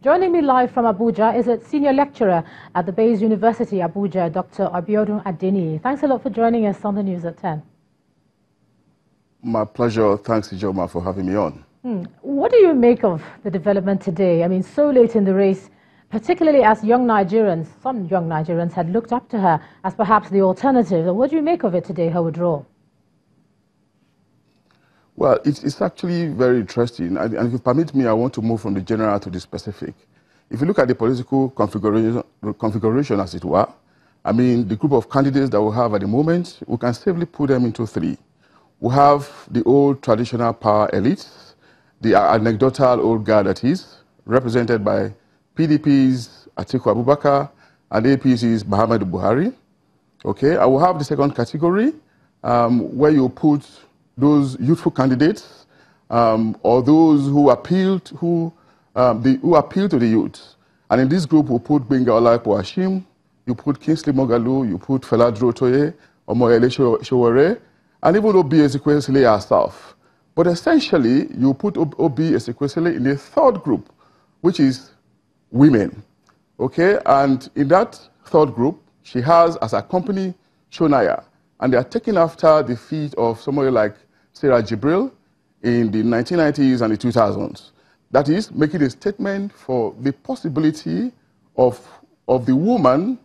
Joining me live from Abuja is a senior lecturer at the Bayes University, Abuja, Dr. Abiodun Adeni. Thanks a lot for joining us on the News at 10. My pleasure. Thanks, Ijoma, for having me on. What do you make of the development today? I mean, so late in the race, particularly as young Nigerians, some young Nigerians had looked up to her as perhaps the alternative. What do you make of it today, her withdrawal? Well, it's actually very interesting. And if you permit me, I want to move from the general to the specific. If you look at the political configuration, as it were, I mean, the group of candidates that we have at the moment, we can safely put them into three. We have the old traditional power elites, the anecdotal old guard that is, represented by PDP's Atiku Abubakar and APC's Muhammad Buhari. Okay, I will have the second category, where you put those youthful candidates or those who appeal to the youth. And in this group, we put Benga Olaipo Hashim, you put Kingsley Moghalu, you put Feladro Toye, Omoyele Sowore, and even Obi Ezekwesili herself. But essentially, you put Obi Ezekwesili in a third group, which is women. Okay, and in that third group, she has as a company Shonaya, and they are taking after the feet of somebody like Sarah Jibril in the 1990s and the 2000s. That is, making a statement for the possibility of the woman,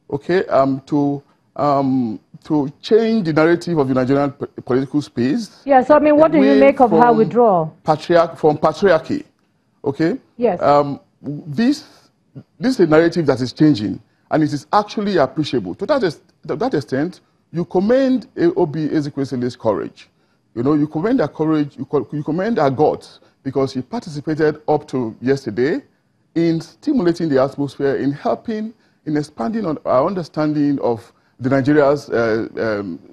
okay, to change the narrative of the Nigerian political space. Yes, I mean, what do you make of her withdrawal? From patriarchy, okay? Yes. This is a narrative that is changing, and it is actually appreciable. To that extent, you commend Obi Ezekwesili's courage. You know, you commend her courage, you commend her guts, because she participated up to yesterday in stimulating the atmosphere, in helping, in expanding on our understanding of the Nigeria's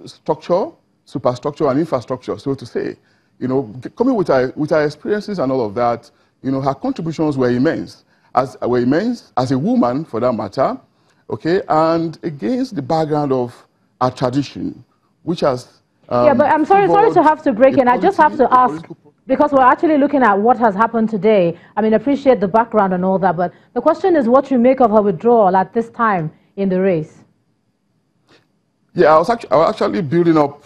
structure, superstructure, and infrastructure, so to say. You know, coming with her experiences and all of that, you know, her contributions were immense. As a woman, for that matter, okay, and against the background of our tradition, which has yeah, but I'm sorry to have to break in. I just have to ask, because we're actually looking at what has happened today. I mean, appreciate the background and all that, but the question is what you make of her withdrawal at this time in the race. Yeah, I was actually building up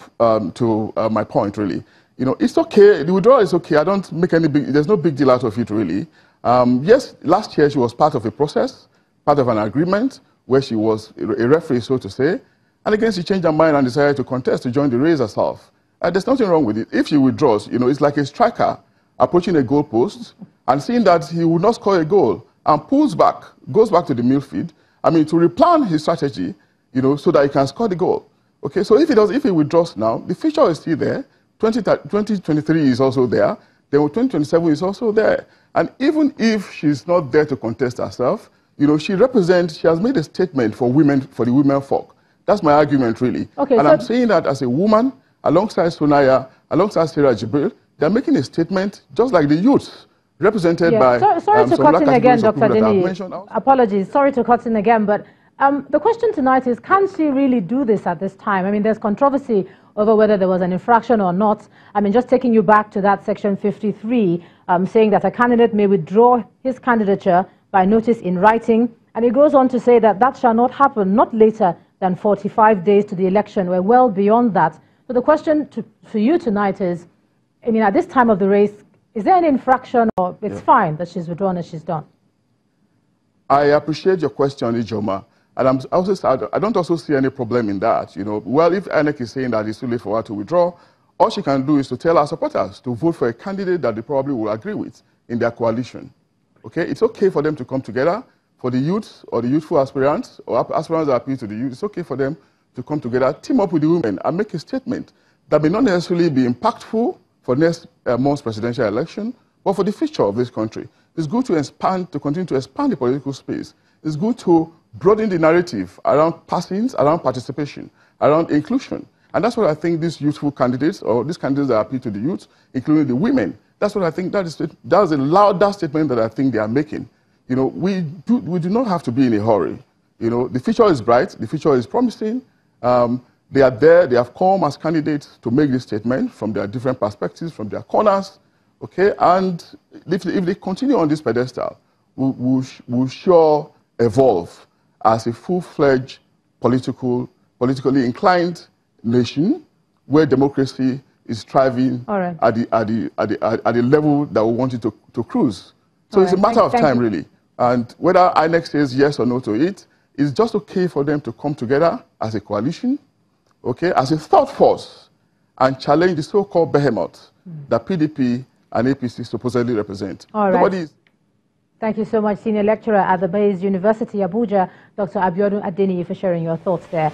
to my point, really. You know, it's okay. The withdrawal is okay. I don't make any there's no big deal out of it, really. Yes, last year she was part of a process, part of an agreement, where she was a referee, so to say. And again, she changed her mind and decided to contest to join the race herself. There's nothing wrong with it. If she withdraws, you know, it's like a striker approaching a goalpost and seeing that he will not score a goal and pulls back, goes back to the midfield, I mean, to replan his strategy, you know, so that he can score the goal. Okay, so if he withdraws now, the future is still there. 2023 is also there. Then 2027 is also there. And even if she's not there to contest herself, you know, she has made a statement for women, for the women folk. That's my argument, really. Okay, and so I'm saying that as a woman, alongside Sonaya, alongside Sarah Jibril, they're making a statement just like the youth, represented by... Sorry to cut in again, Dr. Adeni. Apologies. Sorry to cut in again, but the question tonight is, can she really do this at this time? I mean, there's controversy over whether there was an infraction or not. I mean, just taking you back to that section 53, saying that a candidate may withdraw his candidature by notice in writing. And it goes on to say that that shall not happen, not later than 45 days to the election. We're well beyond that. So the question for you tonight is, I mean, at this time of the race, is there an infraction or it's fine that she's withdrawn as she's done? I appreciate your question, Ijoma. And I don't also see any problem in that. You know, well, if INEC is saying that it's too late for her to withdraw, all she can do is to tell her supporters to vote for a candidate that they probably will agree with in their coalition. Okay, it's okay for them to come together. For the youth or the youthful aspirants or aspirants that appeal to the youth, it's okay for them to come together, team up with the women and make a statement that may not necessarily be impactful for next month's presidential election, but for the future of this country. It's good to continue to expand the political space. It's good to broaden the narrative around passings, around participation, around inclusion. And that's what I think these youthful candidates, or these candidates that appeal to the youth, including the women, that's what I think that is a louder statement that I think they are making. You know, we do not have to be in a hurry. You know, the future is bright, the future is promising. They are there, they have come as candidates to make this statement from their different perspectives, from their corners, okay? And if they continue on this pedestal, will sure evolve as a full-fledged politically inclined nation where democracy is thriving at the level that we want it to cruise. So it's a matter of time, really. And whether INEC says yes or no to it, it's just okay for them to come together as a coalition, okay, as a thought force, and challenge the so-called behemoth that PDP and APC supposedly represent. Thank you so much, Senior Lecturer at the Bayes University, Abuja, Dr. Abiodun Adeniyi, for sharing your thoughts there.